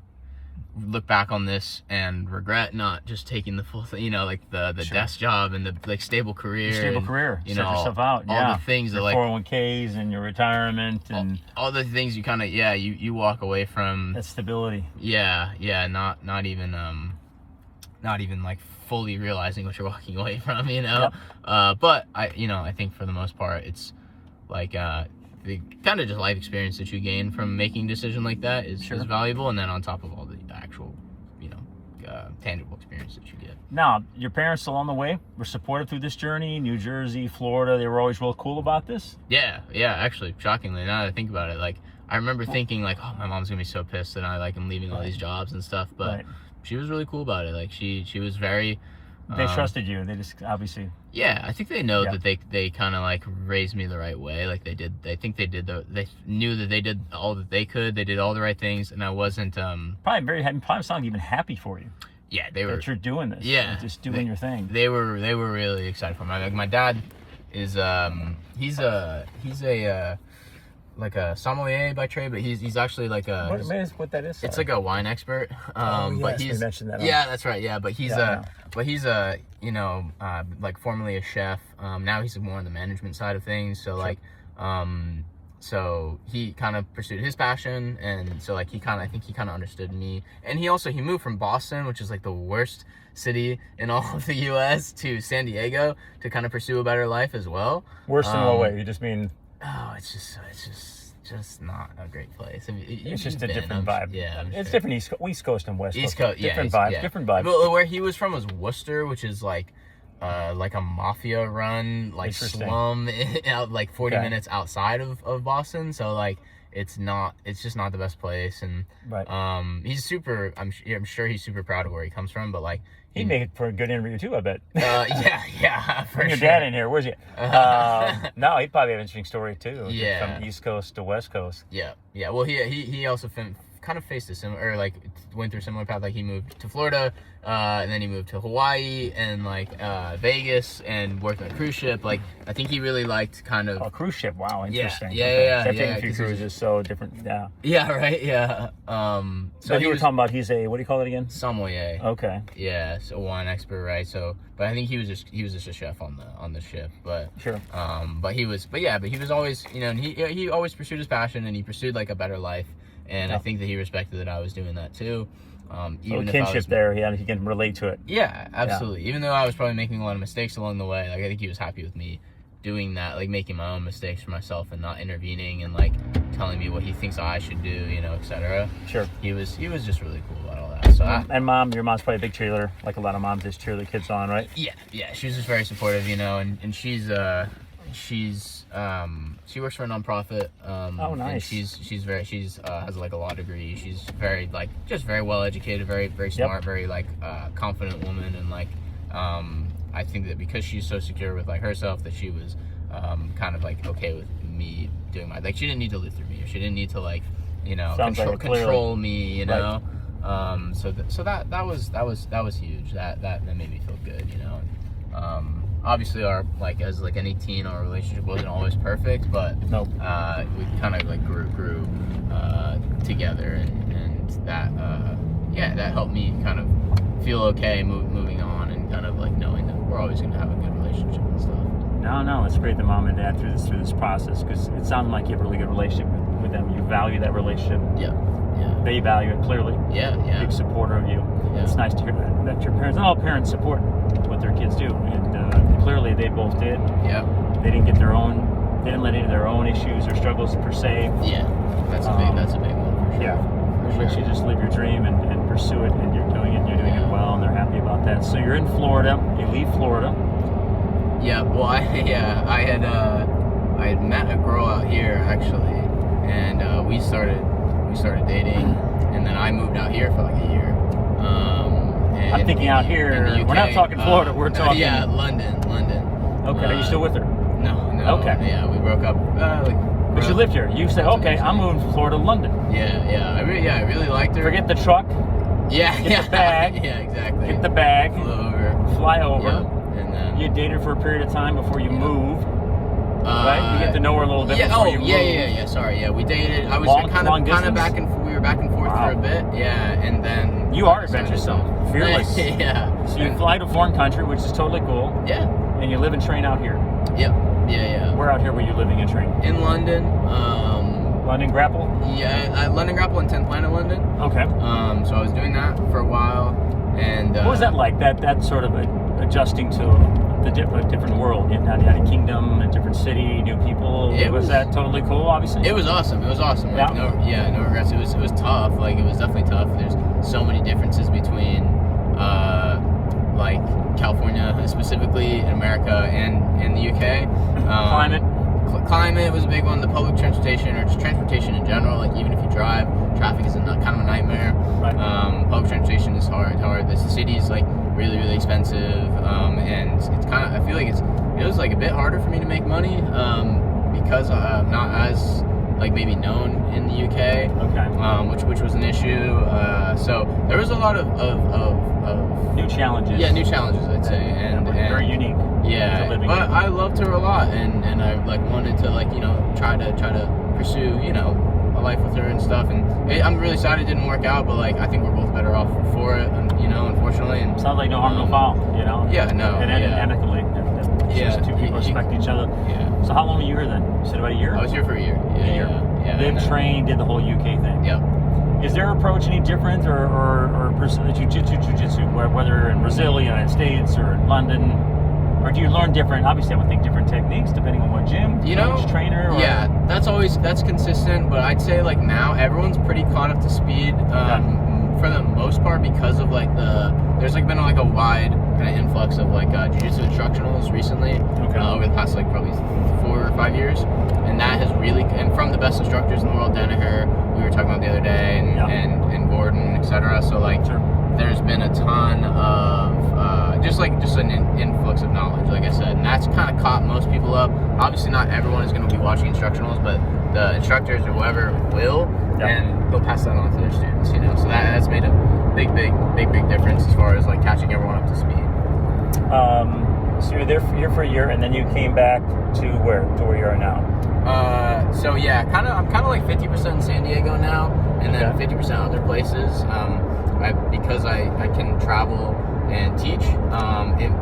look back on this and regret not just taking the full thing, like the desk job and the like stable career. Set yourself out. All the things your that like 401ks and your retirement and all the things you kind of you walk away from. That stability. Yeah, not even like fully realizing what you're walking away from, Yep. But I think for the most part it's like the kind of just life experience that you gain from making a decision like that is valuable, and then on top of all the actual tangible experience that you get. Now, your parents along the way were supportive through this journey. New Jersey, Florida, they were always real cool about this. Yeah, actually, shockingly, now that I think about it, like I remember thinking like, oh, my mom's gonna be so pissed that I am leaving all these jobs and stuff, but she was really cool about it. Like she was very. They trusted you. They just obviously. Yeah, I think they know Yeah. that they kind of like raised me the right way. Like they knew that they did all that they could. They did all the right things, and I wasn't. Probably sounding even happy for you Yeah, they were. that you're doing this. Yeah, and just doing your thing. They were really excited for me. Like my dad is he's a like a sommelier by trade, but he's actually like a What that is? it's like a wine expert. But you he's mentioned that. yeah, that's right. Yeah, but he's Yeah, you know, like formerly a chef. Now he's more on the management side of things. So like so he kind of pursued his passion, and so like I think he kind of understood me. And he moved from Boston, which is like the worst city in all of the U.S., to San Diego to kind of pursue a better life as well. Worse in what way? You just mean? Oh, it's just not a great place. It's just a different vibe. Yeah, it's different East Coast and West Coast. East Coast, yeah, different vibe. yeah. Different vibe. But where he was from was Worcester, which is like a mafia run, like slum, out like 40 minutes outside of Boston. So like it's just not the best place. And he's super. I'm sure he's super proud of where he comes from. But like he'd make it for a good interview too, I bet. Yeah, for Bring your sure. dad in here. Where's he? No, he'd probably have an interesting story too. Yeah. From East Coast to West Coast. Yeah. Well, he also kind of faced a similar, or like went through a similar path. Like he moved to Florida, and then he moved to Hawaii and like Vegas, and worked on a cruise ship. Like I think he really liked kind of. Oh, cruise ship. Wow, interesting. Yeah. I've taken a few cruises, so different. Yeah. Yeah. Right. Yeah. So you were talking about he's a, what do you call it again? Sommelier. Okay. Yeah, so wine expert, right? So, but I think he was just a chef on the ship, but sure. But he was always, you know, and he always pursued his passion, and he pursued like a better life, and I think that he respected that I was doing that too. Even so kinship there, he can relate to it. Yeah, absolutely. Yeah. Even though I was probably making a lot of mistakes along the way, like I think he was happy with me doing that, like making my own mistakes for myself and not intervening and like telling me what he thinks I should do, you know, etc. Sure. He was just really cool about all that. So and your mom's probably a big cheerleader, like a lot of moms just cheer their kids on, right? Yeah. She's just very supportive, you know, and she works for a nonprofit. Oh, nice. And she's has like a law degree. She's very like just very well educated, very smart, very like confident woman, and like I think that because she's so secure with like herself, that she was kind of like okay with me doing my, like she didn't need to live through me, or she didn't need to like, you know, control me, you know. Right. So that was huge. That made me feel good, you know. Obviously our, like as like any teen, our relationship wasn't always perfect, but nope. We kind of like grew together, and that that helped me kind of feel okay moving on, and kind of like knowing that we're always going to have a good relationship and stuff. No, it's great that mom and dad through this process, because it sounded like you have a really good relationship with them. You value that relationship. Yeah. They value it clearly. Yeah. Big supporter of you. Yeah. It's nice to hear that your parents, not all parents support what their kids do, and clearly they both did. Yeah. They didn't let any of their own issues or struggles per se. Yeah. That's a big one for sure. Yeah. For sure. You just live your dream and pursue it, and you're doing it. And you're doing it well, and they're happy about that. So you're in Florida. You leave Florida. Yeah. Well, I had met a girl out here actually, and we started dating, and then I moved out here for like a year. I'm thinking out here. UK, we're not talking Florida. We're talking. Yeah, London. Okay. Are you still with her? No. Okay. Yeah, we broke up. But you lived here. You said, okay, I'm moving from Florida to London. Yeah. I really liked her. Forget the truck. Yeah. Get the bag. Yeah, exactly. Get the bag. Fly over. Yep. And then you dated for a period of time before you moved. Right? You get to know her a little bit before you moved. Yeah. Sorry. Yeah, we dated. I was kind of back and we were back and forth for a bit. Yeah, and then you are adventuresome, fearless. Yeah. So you fly to a foreign country, which is totally cool. Yeah. And you live and train out here. Yep. Yeah. Where out here were you living and training? In London. London Grapple? Yeah, London Grapple in 10th Planet London. Okay. So I was doing that for a while, and what was that like? That sort of adjusting to the different world, you had a kingdom, a different city, new people. Was that totally cool? Obviously. It was awesome. Like, no regrets. It was tough. Like it was definitely tough. There's so many differences between like California specifically in America and the UK. Climate was a big one. The public transportation, or just transportation in general, like even if you drive, traffic is kind of a nightmare. Right. Public transportation is hard. The cities, like really, really expensive, and it's kind of, I feel like it was like a bit harder for me to make money, because I'm not as like maybe known in the UK, which was an issue. So there was a lot of new challenges. Yeah, new challenges, I'd say, and very unique. Yeah, but I loved her a lot, and I like wanted to like try to pursue a life with her and stuff. And I'm really sad it didn't work out, but like I think we're both better off for it, unfortunately. And sounds like no harm, no foul. Yeah, no. And amicably. Yeah, two people respect each other. Yeah. So how long were you here then? You said about a year? I was here for a year. Yeah, a year. Yeah. Live, train, did the whole UK thing. Yeah. Is their approach any different, or jiu-jitsu, whether in Brazil, United States, or in London? Or do you learn different? Obviously, I would think different techniques depending on what gym, coach, trainer. Or... Yeah, that's consistent. But I'd say like now everyone's pretty caught up to speed. For the most part, because of like there's like been like a wide kind of influx of like jiu-jitsu instructionals recently over the past like probably 4 or 5 years, and that has really, and from the best instructors in the world, Danaher, we were talking about the other day, and Gordon, etc. So like there's been a ton of just an influx of knowledge, like I said, and that's kind of caught most people up. Obviously, not everyone is going to be watching instructionals, but the instructors or whoever will, and they'll pass that on to their students. So that's made a big difference as far as like catching everyone up to speed. So you're here for a year, and then you came back to where you are now. So yeah, I'm kind of like 50% in San Diego now, and then 50% other places. Because I can travel and teach,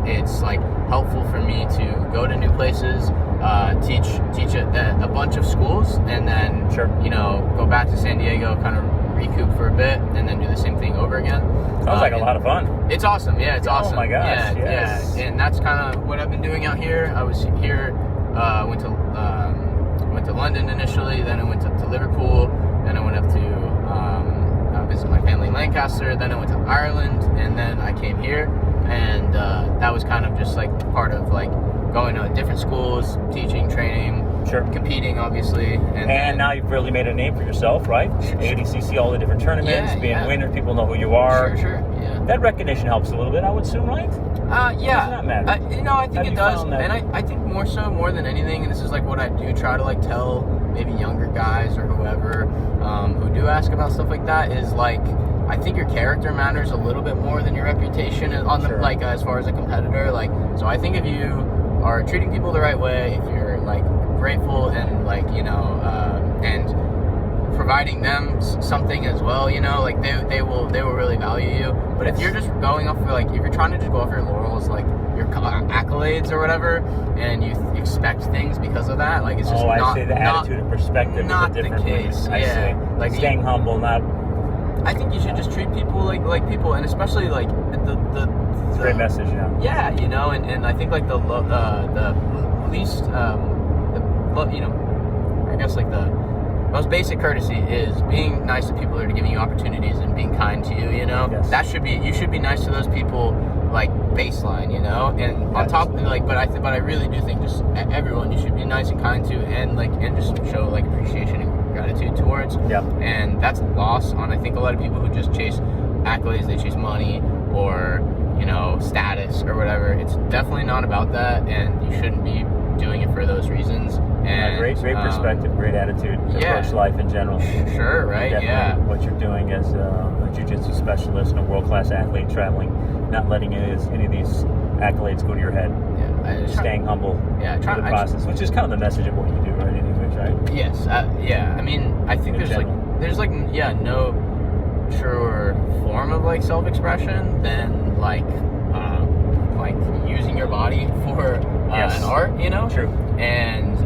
it's like helpful for me to go to new places, teach at a bunch of schools, and then go back to San Diego, kind of recoup for a bit, and then do the same thing over again. Sounds like a lot of fun. It's awesome. Yeah, it's awesome. Oh my gosh. Yeah, yes. And that's kind of what I've been doing out here. I was here, went to London initially, then I went to Liverpool, then I went up to visit my family in Lancaster, then I went to Ireland, and then I came here, and that was kind of just like part of like going to different schools, teaching, training, competing, obviously, and now you've really made a name for yourself, right? ADCC, all the different tournaments, being a winner, people know who you are. Sure, yeah. That recognition helps a little bit, I would assume, right? Yeah. Does that matter? I think it does, and I think more than anything, and this is like what I do try to like tell maybe younger guys or whoever who do ask about stuff like that, is like I think your character matters a little bit more than your reputation on the like as far as a competitor. Like, so I think if you are treating people the right way, if you're like grateful and like and providing them something as well, like they will really value you. But if you're just going off for like, if you're trying to just go off your laurels, like your accolades or whatever, and you expect things because of that, like it's just I see the attitude and perspective not is a different the case. I see. Like staying humble, not. I think you should just treat people like people, and especially like the great message, Yeah, and I think like the least I guess like the most basic courtesy is being nice to people that are giving you opportunities and being kind to you. Yes. That should be, you should be nice to those people like baseline, and on top of like, but I really do think just everyone you should be nice and kind to, and just show like appreciation and gratitude towards. And that's lost on I think a lot of people who just chase accolades, they chase money or status or whatever. It's definitely not about that, and you shouldn't be doing it for those reasons. And great perspective, great attitude to approach life in general. Sure, right? Definitely what you're doing as a jiu-jitsu specialist and a world-class athlete, traveling, not letting any of these accolades go to your head. Staying humble through the process, which is kind of the message of what you do, right? Anyways, right? Yes. I mean, I think there's no truer form of like self-expression than like using your body for an art, True. And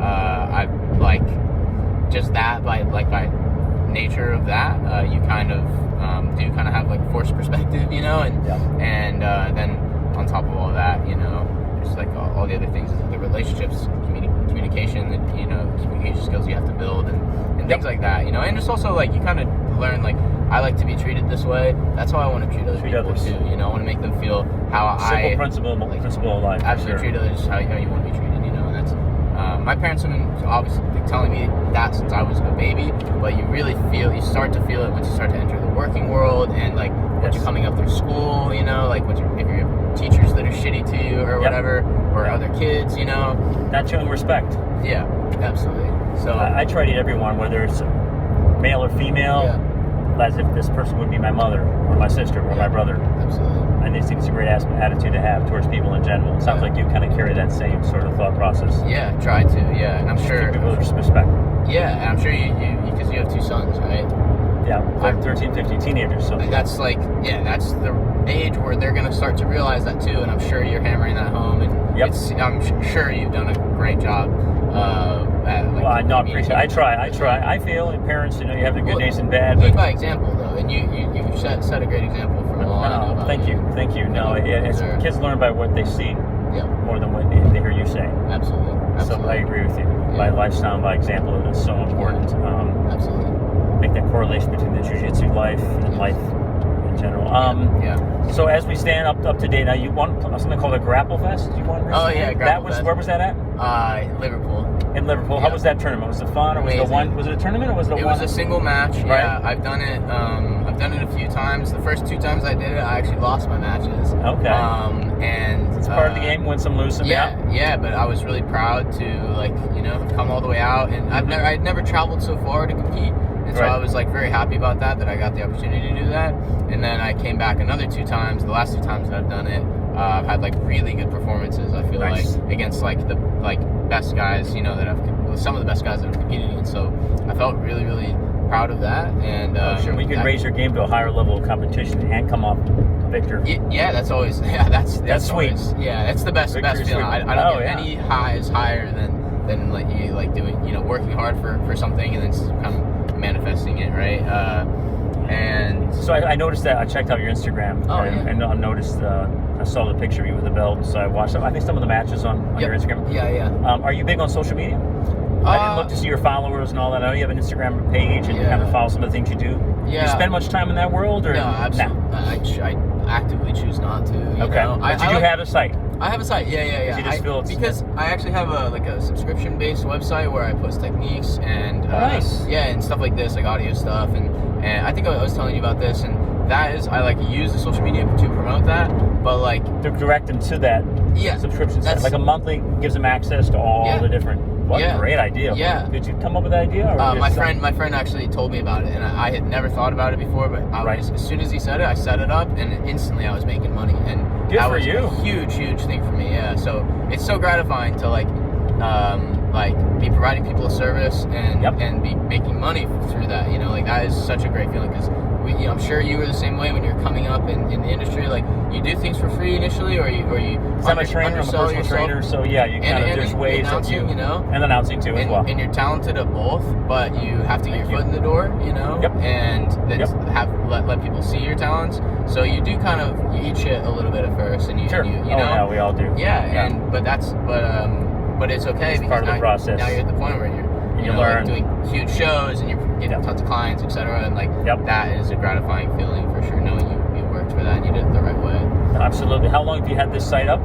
I like just that by nature of that, you kind of do kind of have like forced perspective, and then on top of all that, just like all the other things, the relationships, communication, communication skills you have to build, and things like that, and it's also like you kind of learn like I like to be treated this way. That's how I want to treat other people too. I want to make them feel how simple principle of life. Absolutely, treat others how you want to be treated. And that's my parents have been obviously telling me that since I was a baby. But you start to feel it once you start to enter the working world and like once you're coming up through school, you know, like if you have teachers that are shitty to you or whatever, or other kids, you know. Not showing respect. Yeah, absolutely. So I try to eat everyone, whether it's male or female, as if this person would be my mother or my sister or my brother. Absolutely. And I think it's a great attitude to have towards people in general. It sounds like you kind of carry that same sort of thought process. Yeah, try to. Yeah, and I'm sure. People respect. Yeah, and I'm sure you because you have 2 sons, right? Yeah, 13, 15, teenagers. So that's like, that's the age where they're going to start to realize that too. And I'm sure you're hammering that home. And I'm sure you've done a great job. Well, I appreciate. I try. I feel, and parents, you know, you have the good days and bad. Lead by example, though, and you set a great example from all I know about Thank you. No, kids learn by what they see more than what they hear you say. Absolutely. So I agree with you. By lifestyle, by example, is so important. Absolutely. Make that correlation between the jiu-jitsu life and life in general. So as we stand up to date now, you won something called a Grapple Fest. You won recently? Oh yeah, Grapple Fest. Where was that at? Liverpool. In Liverpool. How was that tournament? Was it fun, or was it a tournament, or was it a It was a single match. Right. Yeah, I've done it. I've done it a few times. The first 2 times I did it, I actually lost my matches. Okay. And it's part of the game. Win some, lose some. Yeah. But I was really proud to come all the way out, and I'd never traveled so far to compete. And so I was very happy about that I got the opportunity to do that. And then I came back another 2 times. The last 2 times that I've done it, I've had really good performances. I feel like against the best guys, you know, some of the best guys that I've competed against. So I felt really, really proud of that. And sure, we could raise your game to a higher level of competition and come off a victor. Yeah, that's always that's sweet. Always, that's the best feeling. I don't get any highs higher than doing, you know, working hard for something and then kind of manifesting it, right? And so I noticed that I checked out your Instagram, and I noticed I saw the picture of you with the belt, so I watched I think some of the matches on your Instagram. Yeah. Are you big on social media? I didn't look to see your followers and all that. I know you have an Instagram page and you kind of follow some of the things you do. Yeah. You spend much time in that world, or no? Absolutely. I actively choose not to. You know? But you do have a site. I have a site. Yeah. You just feel because I actually have a subscription-based website where I post techniques and and stuff like this, like audio stuff, and I think I was telling you about this, and that is I use the social media to promote that, but to direct them to that subscription site, like a monthly gives them access to all the different. What a great idea! Yeah, did you come up with that idea? Or my friend actually told me about it, and I had never thought about it before. But as soon as he said it, I set it up, and instantly I was making money, and that was a huge thing for me. Yeah, so it's so gratifying to be providing people a service and be making money through that. You know, that is such a great feeling because I'm sure you were the same way when you're coming up in the industry. You do things for free initially, or you I'm a trainer, I'm a personal trainer, so you kind of there's ways that you know, and announcing too as well. And you're talented at both, but you have to get your foot in the door, you know, and then let people see your talents. So you do kind of eat shit a little bit at first, and you know, yeah, we all do. But it's okay because part of the process. Now you're at the point where you're learn. doing huge shows and you're getting tons of clients, etc. And that is a gratifying feeling for sure, knowing you worked for that and you did it the right way. Absolutely. How long have you had this site up?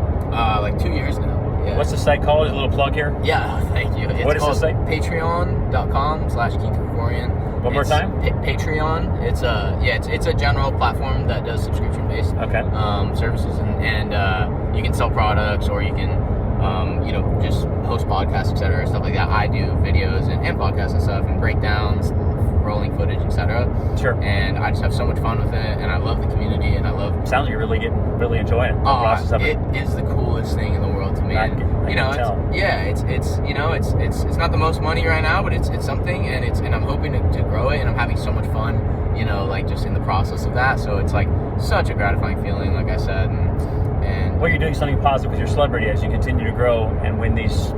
2 years now. Yeah. What's the site called? A little plug here. Yeah, thank you. What is the site? Patreon.com/KeithKerkorian. One more time. Patreon. It's a general platform that does subscription-based services, and you can sell products or you can just host podcasts, etc., stuff like that. I do videos and podcasts and stuff and breakdowns, rolling footage, etc. Sure. And I just have so much fun with it, and I love the community, and I love. Sounds like you're really enjoying it. The process of it. It is the coolest thing in the world to me. It's not the most money right now, but it's something, and I'm hoping to grow it, and I'm having so much fun, just in the process of that. So it's such a gratifying feeling, like I said, and well, you're doing something positive with your celebrity as you continue to grow and win these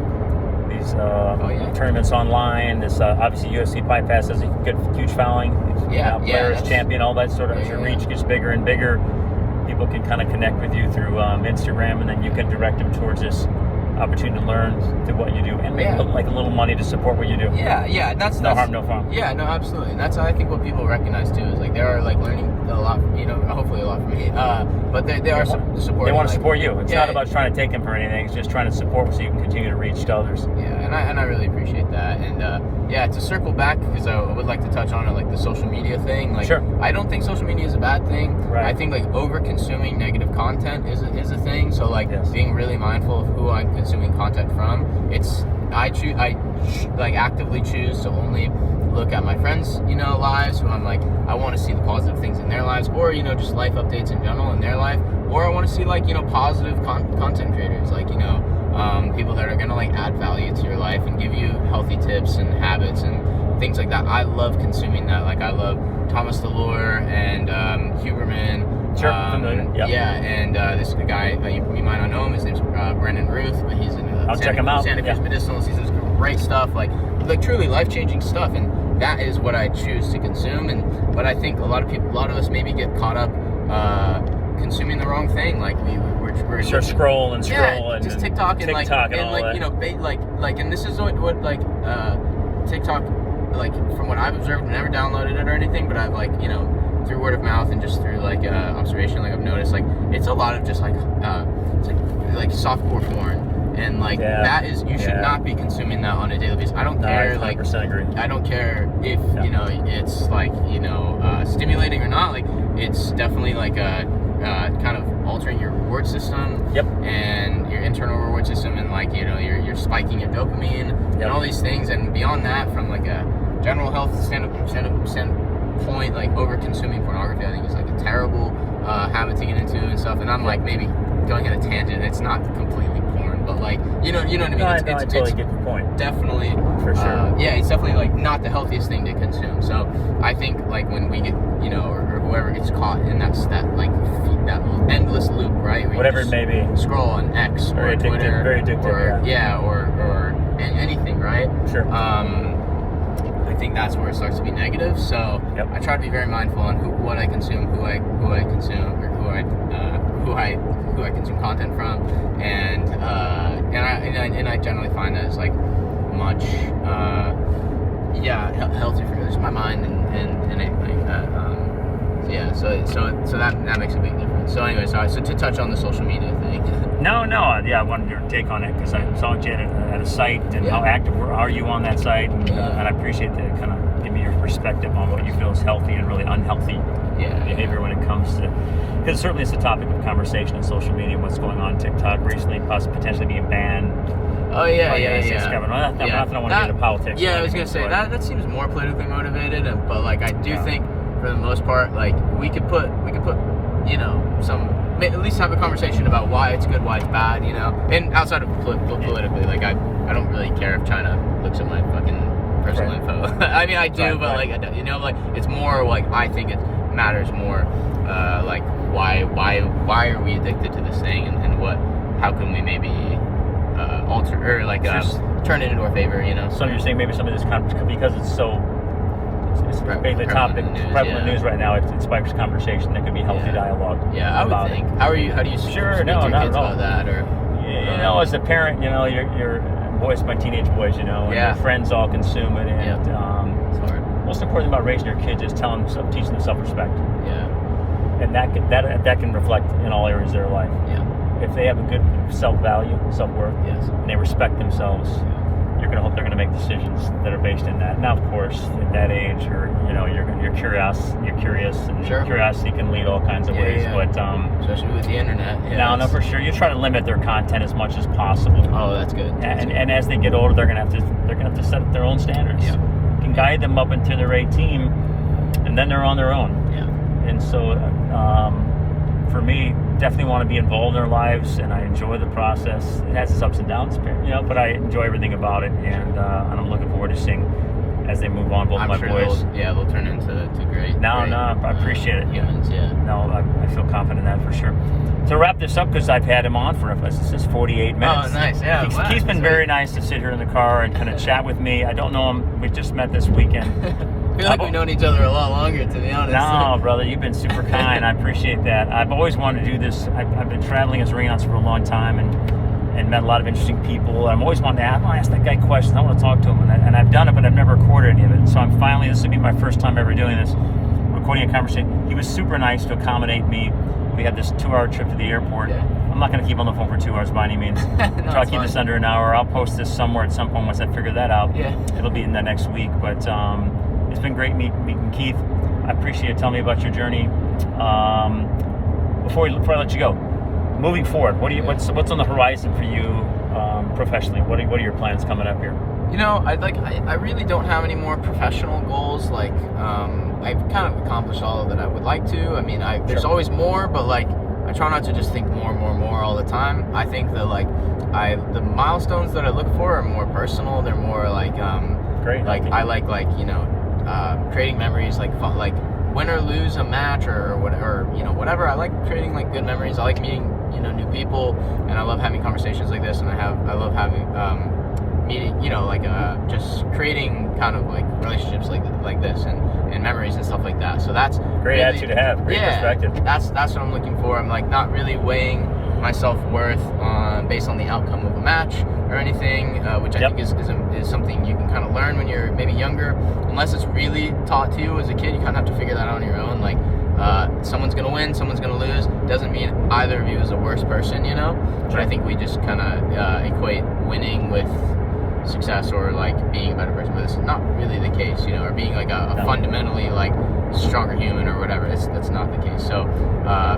tournaments online. This obviously UFC Fight Pass has a good, huge following. Players, champion, all that sort of. As your reach gets bigger and bigger, people can kind of connect with you through Instagram, and then you can direct them towards this opportunity to learn through what you do and make a little money to support what you do. That's no harm, no foul. Yeah, no, absolutely, and that's I think what people recognize too is they are learning a lot. Hopefully a lot from me. But they are supporting. They want to support you. It's not about trying to take them for anything. It's just trying to support so you can continue to reach to others. Yeah, and I really appreciate that. And Yeah, to circle back, because I would like to touch on it, like the social media thing. Like, Sure. I don't think social media is a bad thing. Right. I think like over consuming negative content is a thing. So like Yes. being really mindful of who I'm consuming content from. I actively choose to only look at my friends, lives, who I'm like, I want to see the positive things in their lives, or just life updates in general in their life, or I want to see like positive content creators, like people that are gonna like add value to your life and give you healthy tips and habits and things like that. I love consuming that. Like I love Thomas DeLore and Huberman. Sure, familiar. Yep. Yeah, and this guy, you might not know him. His name's Brendan Ruth, but he's in I'll check him out. Santa Cruz Medicinals. He does great stuff, like truly life-changing stuff, and that is what I choose to consume. But I think a lot of us maybe get caught up consuming the wrong thing. Like we're Sure, scroll and just TikTok and and all like that. and this is what TikTok, like from what I've observed, never downloaded it or anything, but I've through word of mouth and just through observation, I've noticed it's a lot of just it's like softcore porn, and that is, you should not be consuming that on a daily basis. I don't care, 100% agree. I don't care if it's stimulating or not. Like it's definitely kind of altering your reward system. Yep. And your internal reward system, and you're spiking your dopamine and all these things. And beyond that, from a general health standpoint, over consuming pornography, I think is a terrible habit to get into and stuff. And I'm maybe going on a tangent. It's not completely porn, but you know what I mean. No, I totally get your point. Definitely, for sure. Yeah, it's definitely not the healthiest thing to consume. So I think when we get or whoever gets caught in that endless loop, right? Whatever it may be. Scroll on X or Twitter, very addictive, or anything, right? Sure. I think that's where it starts to be negative. So I try to be very mindful on what I consume, who I consume, or who I consume content from, and I generally find that it's much healthier for just my mind and anything. So that makes a big difference. So anyway, so to touch on the social media thing. No, I wanted your take on it because I saw you at a site, and how active are you on that site, and I appreciate that kind of give me your perspective on what you feel is healthy and really unhealthy behavior when it comes to, because certainly it's a topic of conversation on social media, what's going on TikTok recently, potentially being banned. Oh yeah. Not that I want to get into politics. Yeah, I was gonna say that seems more politically motivated, but I do think for the most part, we could put at least have a conversation about why it's good, why it's bad, and outside of politically, I don't really care if China looks at my fucking personal info. I mean, I do, but it's more I think it matters more, why are we addicted to this thing, and how can we maybe alter or turn it into our favor, So you're saying maybe some of this because it's so. It's basically the topic, prevalent news right now. It sparks conversation. There could be healthy dialogue. Yeah, I would think. How do you sure, speak to your not kids at all. about that? Or as a parent, your boys, my teenage boys, and your friends all consume it, and it's hard. Most important about raising your kids is teaching them self-respect. Yeah. And that can reflect in all areas of their life. Yeah. If they have a good self-value, self-worth, and they respect themselves, you're going to hope they're going to make decisions that are based in that. Now, of course, at that age, you're curious, and curiosity can lead all kinds of ways. But especially with the internet. No, for sure. You try to limit their content as much as possible. Oh, that's good. And as they get older, they're going to have to set their own standards. Yeah. You can guide them up until they're 18, and then they're on their own. Yeah. And so, for me, definitely want to be involved in their lives, and I enjoy the process. It has its ups and downs, but I enjoy everything about it, and I'm looking forward to seeing as they move on. Both my boys, they'll turn into great. I appreciate it. Humans, I feel confident in that for sure. To wrap this up, because I've had him on for this is 48 minutes. Oh, nice. Yeah, he's been very nice to sit here in the car and kind of chat with me. I don't know him. We just met this weekend. I feel like we've known each other a lot longer, to be honest. No, brother, you've been super kind. I appreciate that. I've always wanted to do this. I've been traveling as ring outs for a long time and met a lot of interesting people. I'm always wanting to ask that guy questions. I want to talk to him, and I've done it, but I've never recorded any of it. So this will be my first time ever doing this, recording a conversation. He was super nice to accommodate me We had this 2-hour trip to the airport. Yeah. I'm not going to keep on the phone for 2 hours by any means. No, Try to it's keep fine. this under an hour. I'll post this somewhere at some point once I figure that out. Yeah. It'll be in the next week. But it's been great meeting Keith. I appreciate it. Tell me about your journey. Before I let you go, moving forward, what's on the horizon for you professionally? What are your plans coming up here? You know, I really don't have any more professional goals. Like, I've kind of accomplished all that I would like to. I mean, there's always more, but like, I try not to just think more all the time. I think that like, the milestones that I look for are more personal. They're more like, Great. like I like you know, creating memories, like fun, like win or lose a match or whatever, you know, whatever. I like creating like good memories. I like meeting, you know, new people, and I love having conversations like this. And I love having meeting, you know, like just creating kind of like relationships like this and memories and stuff like that. So that's Great really, attitude to have. Great perspective. That's what I'm looking for. I'm like not really weighing my self-worth based on the outcome of a match or anything, which I think is something you can kind of learn when you're maybe younger. Unless it's really taught to you as a kid, you kind of have to figure that out on your own. Like, someone's gonna win, someone's gonna lose. Doesn't mean either of you is the worst person, you know. But I think we just kind of equate winning with success or like being a better person, but it's not really the case, you know, or being like a fundamentally like stronger human or whatever. That's not the case. So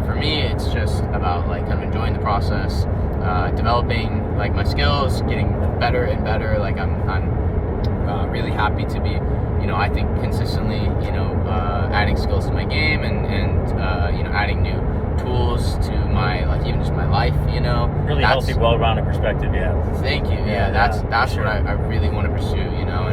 for me, it's just about like kind of enjoying the process, developing like my skills, getting better and better. Like I'm really happy to be, you know, I think consistently, you know, adding skills to my game and you know, adding new tools to my, like, even just my life, you know. Really healthy, well-rounded perspective, yeah. Thank you. Yeah, that's what I really want to pursue, you know,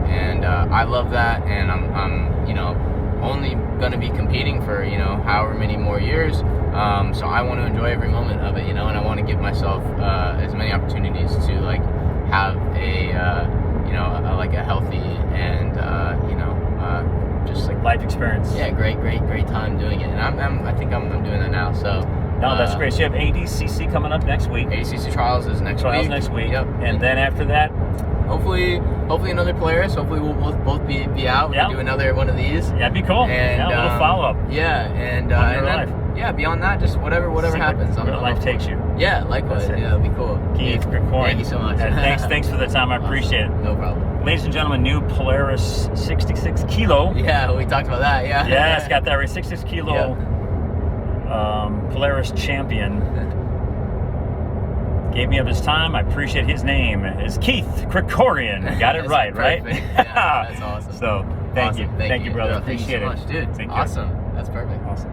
and I love that, and I'm you know, only going to be competing for, you know, however many more years. So I want to enjoy every moment of it, you know, and I want to give myself as many opportunities to like have a you know, like a healthy and you know, just like Life experience. yeah, great time doing it, and I think I'm doing that now. So No, that's great. So you have ADCC coming up next week. ADCC trials is next week. Next week. Yep. And then after that, hopefully another Polaris. Hopefully we'll both be out. Yeah. We'll do another one of these. that'd be cool. And a little follow-up. Yeah, and On your then, yeah, beyond that, just whatever See happens. where life takes you. Yeah, likewise. That's it. Yeah, it'd be cool. Keith Krikourian. Thank you so much. Thanks for the time. I appreciate it. No problem. Ladies and gentlemen, new Polaris 66 kilo. Yeah, we talked about that. Yeah. Yes, got that right. 66 kilo Polaris champion. Gave me up his time. I appreciate his name is Keith Krikourian. Got it That's right, right? perfect. Yeah, that's awesome. So, thank you, brother. Thank you appreciate so much, it. dude. Take care. Awesome. That's perfect. Awesome.